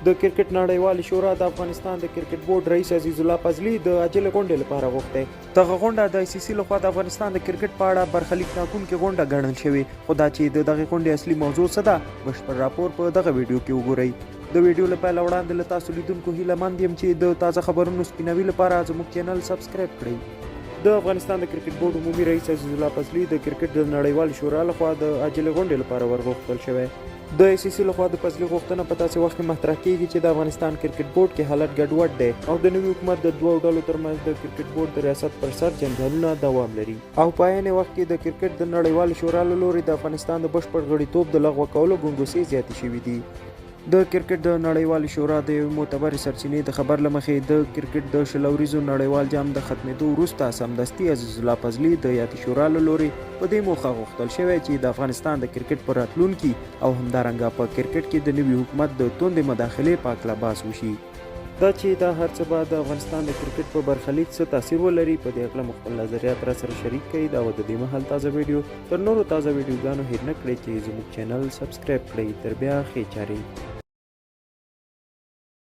د کرکټ نړیوال شورا د افغانستان د کرکټ بورډ رئیس عزیز الله فضلي د عاجله غونډې لپاره غوښتي. دغه غونډه د ICC لخوا د افغانستان د کرکټ په اړه برخلیک ټاکونکې غونډه ګڼل شوې، خو دا چې د دغې غونډې اصلي موضوع څه ده بشپړ راپور په دغه ویډیو کې وګورئ. د ویډیو له پیله وړاندې له تاسو لیدونکو هیله مند یم چې د تازه خبرونو سپینوي لپاره زموږ چینل سبسکرایب کړئ. د افغانستان د کرکټ بورډ عمومي رئیس عزیز الله فضلي د کرکټ د نړیوال شورا لخوا د عاجله غونډې لپاره ورغوښتل شوی. د ICC لخوا د فضلي غوښتنه په داسې وخت کې مطرح کیږي چې د افغانستان کرکټ بورډ کې حالت ګډوډ دی او د نوي حکومت د دوو ډلو ترمنځ د کرکټ بورډ د ریاست پر سر جنجالونه دوام لري او په عین وخت کې د کرکټ د نړیوال شورا له لوري د افغانستان د بشپړ غړیتوب د لغوه کولو ګنګوسې زیاتې شوي دي. د کرکټ د نړیوال شورا د یوې معتبرې سرچینې د خبر له مخې د کرکټ د شلوریزو نړیوال جام د ختمېدو وروسته سمدستي عزیز الله فضلي د یادې شورا له لوري په دې موخه غوښتل شوی چې د افغانستان د کرکټ په راتلونکي او همدارنګه په کرکټ کې د نوي حکومت د توندې مداخلې په هکله بحث وشي. دا چې دا هر څه به د افغانستان د کرکټ په برخلیک څه تاثیر ولري په دې اړه خپل نظریات را سره شریک کړئ. دا د دې مهال تازه ویډیو تر نورو تازه ویډیوګانو هېر نه کړئ چې زموږ چینل سبسکرایب کړئ. تر بیا ښې چارې.